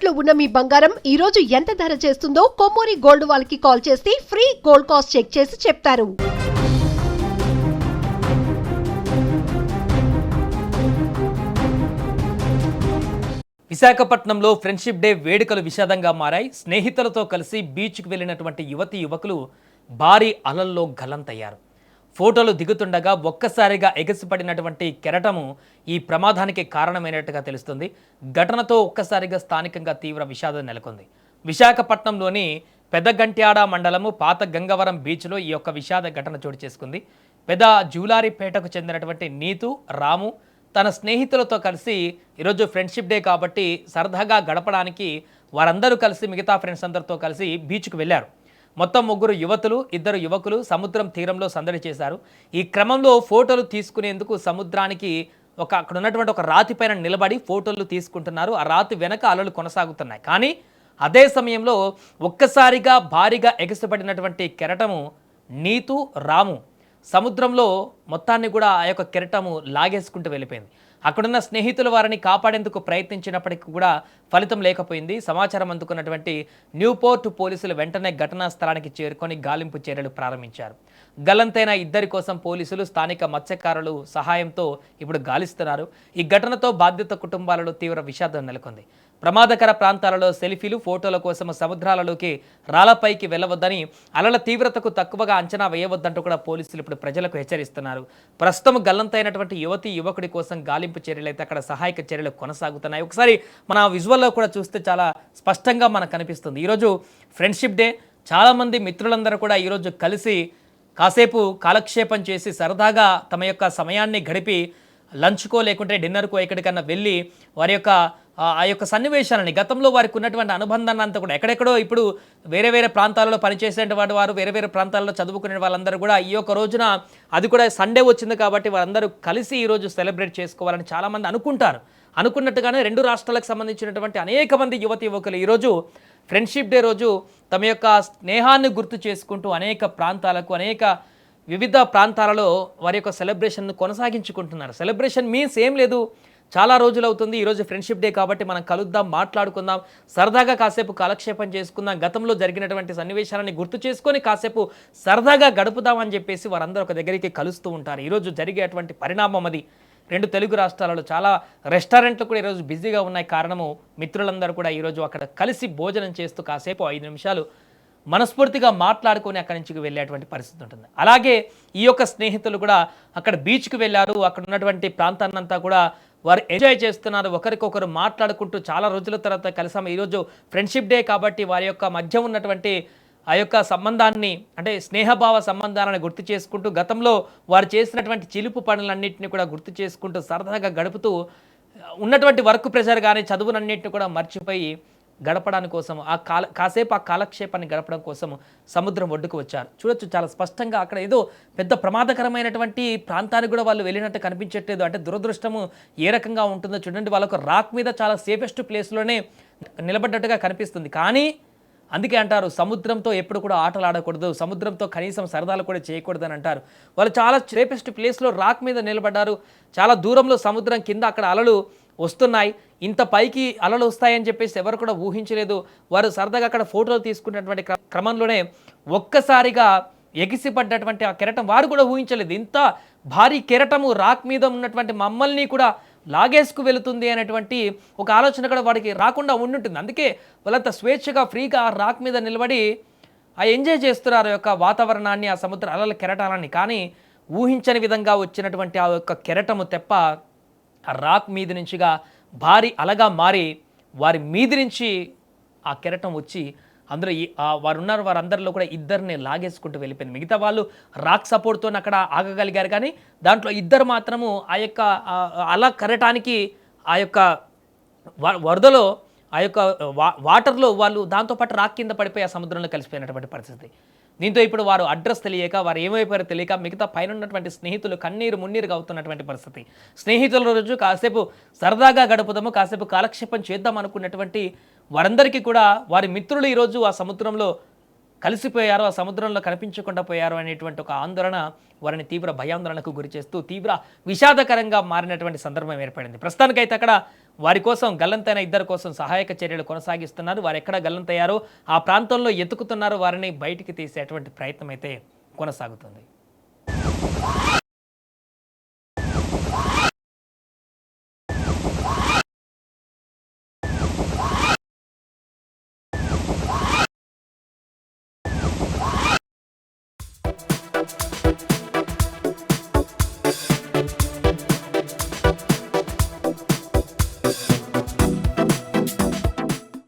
తాకట్లో ఉన్న మీ బంగారం ఈ రోజు ఎంత ధర చేస్తుందో కొమ్మూరి గోల్డ్ వాళ్ళకి కాల్ చేస్తే ఫ్రీ గోల్డ్ కాస్ట్ చెక్ చేసి చెప్తారు. విశాఖపట్నంలో ఫ్రెండ్షిప్ డే వేడుకలు విషాదంగా మారాయి. స్నేహితులతో కలిసి బీచ్కి వెళ్ళినటువంటి యువతీ యువకులు భారీ అలల్లో గల్లంతయ్యారు. ఫోటోలు దిగుతుండగా ఒక్కసారిగా ఎగసిపడినటువంటి కెరటము ఈ ప్రమాదానికి కారణమైనట్టుగా తెలుస్తుంది. ఘటనతో ఒక్కసారిగా స్థానికంగా తీవ్ర విషాదం నెలకొంది. విశాఖపట్నంలోని పెద్దగంట్యాడ మండలము పాత గంగవరం బీచ్లో ఈ యొక్క విషాద ఘటన చోటు చేసుకుంది. పెద్ద జూలారిపేటకు చెందినటువంటి నీతు, రాము తన స్నేహితులతో కలిసి ఈరోజు ఫ్రెండ్షిప్ డే కాబట్టి సరదాగా గడపడానికి వారందరూ కలిసి మిగతా ఫ్రెండ్స్ అందరితో కలిసి బీచ్కు వెళ్ళారు. మొత్తం 3 యువతులు 2 యువకులు సముద్రం తీరంలో సందడి చేశారు. ఈ క్రమంలో ఫోటోలు తీసుకునేందుకు సముద్రానికి అక్కడ ఉన్నటువంటి ఒక రాతి పైన నిలబడి ఫోటోలు తీసుకుంటున్నారు. ఆ రాతి వెనక అలలు కొనసాగుతున్నాయి. కానీ అదే సమయంలో ఒక్కసారిగా భారీగా ఎగసిపడినటువంటి కెరటము నీతు, రాము సముద్రంలో మొత్తాన్ని కూడా ఆ యొక్క కెరటము లాగేసుకుంటూ వెళ్ళిపోయింది. అక్కడున్న స్నేహితులు వారిని కాపాడేందుకు ప్రయత్నించినప్పటికీ కూడా ఫలితం లేకపోయింది. సమాచారం అందుకున్నటువంటి న్యూపోర్ట్ పోలీసులు వెంటనే ఘటనా స్థలానికి చేరుకొని గాలింపు చర్యలు ప్రారంభించారు. గల్లంతైన 2 కోసం పోలీసులు స్థానిక మత్స్యకారులు సహాయంతో ఇప్పుడు గాలిస్తున్నారు. ఈ ఘటనతో బాధిత కుటుంబాలలో తీవ్ర విషాదం నెలకొంది. ప్రమాదకర ప్రాంతాలలో సెల్ఫీలు, ఫోటోల కోసం సముద్రాలలోకి రాళ్లపైకి వెళ్ళవద్దని, అలల తీవ్రతకు తక్కువగా అంచనా వేయవద్దంటూ కూడా పోలీసులు ఇప్పుడు ప్రజలకు హెచ్చరిస్తున్నారు. ప్రస్తుతం గల్లంతైనటువంటి యువతి యువకుడి కోసం గాలింపు చర్యలు అయితే అక్కడ సహాయక చర్యలు కొనసాగుతున్నాయి. ఒకసారి మన విజువల్లో కూడా చూస్తే చాలా స్పష్టంగా మనకు కనిపిస్తుంది. ఈరోజు ఫ్రెండ్షిప్ డే, చాలామంది మిత్రులందరూ కూడా ఈరోజు కలిసి కాసేపు కాలక్షేపం చేసి సరదాగా తమ యొక్క సమయాన్ని గడిపి లంచ్కో లేకుంటే డిన్నర్కో ఎక్కడికన్నా వెళ్ళి వారి యొక్క ఆ యొక్క సన్నివేశాలని, గతంలో వారికి ఉన్నటువంటి అనుబంధాన్ని అంతా కూడా ఎక్కడెక్కడో ఇప్పుడు వేరే వేరే ప్రాంతాలలో పనిచేసేటువంటి వారు వేరే వేరే ప్రాంతాల్లో చదువుకునే వాళ్ళందరూ కూడా ఈ యొక్క రోజున, అది కూడా సండే వచ్చింది కాబట్టి వారందరూ కలిసి ఈరోజు సెలబ్రేట్ చేసుకోవాలని చాలామంది అనుకుంటారు. అనుకున్నట్టుగానే 2 రాష్ట్రాలకు సంబంధించినటువంటి అనేక మంది యువతి యువకులు ఈరోజు ఫ్రెండ్షిప్ డే రోజు తమ యొక్క స్నేహాన్ని గుర్తు చేసుకుంటూ అనేక ప్రాంతాలకు, అనేక వివిధ ప్రాంతాలలో వారి యొక్క సెలబ్రేషన్ను కొనసాగించుకుంటున్నారు. సెలబ్రేషన్ మీన్స్ ఏం లేదు, చాలా రోజులు అవుతుంది, ఈరోజు ఫ్రెండ్షిప్ డే కాబట్టి మనం కలుద్దాం, మాట్లాడుకుందాం, సరదాగా కాసేపు కాలక్షేపం చేసుకుందాం, గతంలో జరిగినటువంటి సన్నివేశాలని గుర్తు చేసుకొని కాసేపు సరదాగా గడుపుదామని చెప్పేసి వారందరూ ఒక దగ్గరికి కలుస్తూ ఉంటారు. ఈరోజు జరిగేటువంటి పరిణామం అది. 2 తెలుగు రాష్ట్రాలలో చాలా రెస్టారెంట్లు కూడా ఈరోజు బిజీగా ఉన్నాయి. కారణము మిత్రులందరూ కూడా ఈరోజు అక్కడ కలిసి భోజనం చేస్తూ కాసేపు 5 నిమిషాలు మనస్ఫూర్తిగా మాట్లాడుకొని అక్కడి నుంచి వెళ్ళేటువంటి పరిస్థితి ఉంటుంది. అలాగే ఈ యొక్క స్నేహితులు కూడా అక్కడ బీచ్కి వెళ్ళారు. అక్కడ ఉన్నటువంటి ప్రాంతాన్నంతా కూడా వారు ఎంజాయ్ చేస్తున్నారు. ఒకరికొకరు మాట్లాడుకుంటూ చాలా రోజుల తర్వాత కలిసాము. ఈరోజు ఫ్రెండ్షిప్ డే కాబట్టి వారి యొక్క మధ్య ఉన్నటువంటి ఆ యొక్క సంబంధాన్ని, అంటే స్నేహభావ సంబంధాలను గుర్తు చేసుకుంటూ గతంలో వారు చేసినటువంటి చిలుపు పనులన్నింటినీ కూడా గుర్తు చేసుకుంటూ సరదాగా గడుపుతూ ఉన్నటువంటి వర్క్ ప్రెషర్ కానీ చదువునన్నింటినీ కూడా మర్చిపోయి గడపడానికి కోసం కాసేపు ఆ కాలక్షేపాన్ని గడపడం కోసం సముద్రం ఒడ్డుకు వచ్చారు. చూడొచ్చు చాలా స్పష్టంగా అక్కడ ఏదో పెద్ద ప్రమాదకరమైనటువంటి ప్రాంతానికి కూడా వాళ్ళు వెళ్ళినట్టు కనిపించట్లేదు. అంటే దురదృష్టము ఏ రకంగా ఉంటుందో చూడండి. వాళ్ళకు రాక్ మీద చాలా సేఫెస్ట్ ప్లేస్లోనే నిలబడ్డట్టుగా కనిపిస్తుంది. కానీ అందుకే అంటారు సముద్రంతో ఎప్పుడు కూడా ఆటలు ఆడకూడదు, సముద్రంతో కనీసం సరదాలు కూడా చేయకూడదు అని అంటారు. వాళ్ళు చాలా సేఫెస్ట్ ప్లేస్లో రాక్ మీద నిలబడ్డారు. చాలా దూరంలో సముద్రం కింద అక్కడ అలలు వస్తున్నాయి. ఇంత పైకి అలలు వస్తాయని చెప్పేసి ఎవరు కూడా ఊహించలేదు. వారు సరదాగా అక్కడ ఫోటోలు తీసుకున్నటువంటి క్రమంలోనే ఒక్కసారిగా ఎగిసిపడ్డటువంటి ఆ కెరటం వారు కూడా ఊహించలేదు. ఇంత భారీ కెరటము రాక్ మీద ఉన్నటువంటి మమ్మల్ని కూడా లాగేసుకు వెళుతుంది అనేటువంటి ఒక ఆలోచన కూడా వాడికి రాకుండా ఉండుంటుంది. అందుకే వాళ్ళంత స్వేచ్ఛగా ఫ్రీగా రాక్ మీద నిలబడి ఆ ఎంజాయ్ చేస్తున్నారు ఆ యొక్క వాతావరణాన్ని, ఆ సముద్ర అలల కెరటాలని. కానీ ఊహించని విధంగా వచ్చినటువంటి ఆ యొక్క కెరటము తెప్ప ఆ రాక్ మీది నుంచిగా భారీ అలగా మారి వారి మీది నుంచి ఆ కెరటం వచ్చి అందులో వారు ఉన్నారు వారందరిలో కూడా 2 లాగేసుకుంటూ వెళ్ళిపోయింది. మిగతా వాళ్ళు రాక్ సపోర్ట్తో అక్కడ ఆగగలిగారు. కానీ దాంట్లో 2 మాత్రము ఆ యొక్క అల కరటానికి ఆ యొక్క వరదలో ఆ యొక్క వాటర్లో వాళ్ళు దాంతోపాటు రాక్ కింద పడిపోయి ఆ సముద్రంలో కలిసిపోయినటువంటి పరిస్థితి. దీంతో ఇప్పుడు వారు అడ్రస్ తెలియక, వారు ఏమైపోయారో తెలియక మిగతా పైన ఉన్నటువంటి స్నేహితులు కన్నీరు మున్నీరుగా అవుతున్నటువంటి పరిస్థితి. స్నేహితుల రోజు కాసేపు సరదాగా గడుపుదాము, కాసేపు కాలక్షేపం చేద్దాం అనుకున్నటువంటి వారందరికీ కూడా వారి మిత్రులు ఈరోజు ఆ సముద్రంలో కలిసిపోయారు, ఆ సముద్రంలో కనిపించకుండా పోయారు అనేటువంటి ఒక ఆందోళన వారిని తీవ్ర భయాందోళనకు గురి చేస్తూ తీవ్ర విషాదకరంగా మారినటువంటి సందర్భం ఏర్పడింది. ప్రస్తుతానికైతే అక్కడ వారి కోసం గల్లంతైన ఇద్దరి కోసం సహాయక చర్యలు కొనసాగిస్తున్నారు. వారు ఎక్కడ గల్లంతయ్యారో ఆ ప్రాంతంలో ఎతుకుతున్నారు. వారిని బయటికి తీసేటువంటి ప్రయత్నం అయితే కొనసాగుతుంది.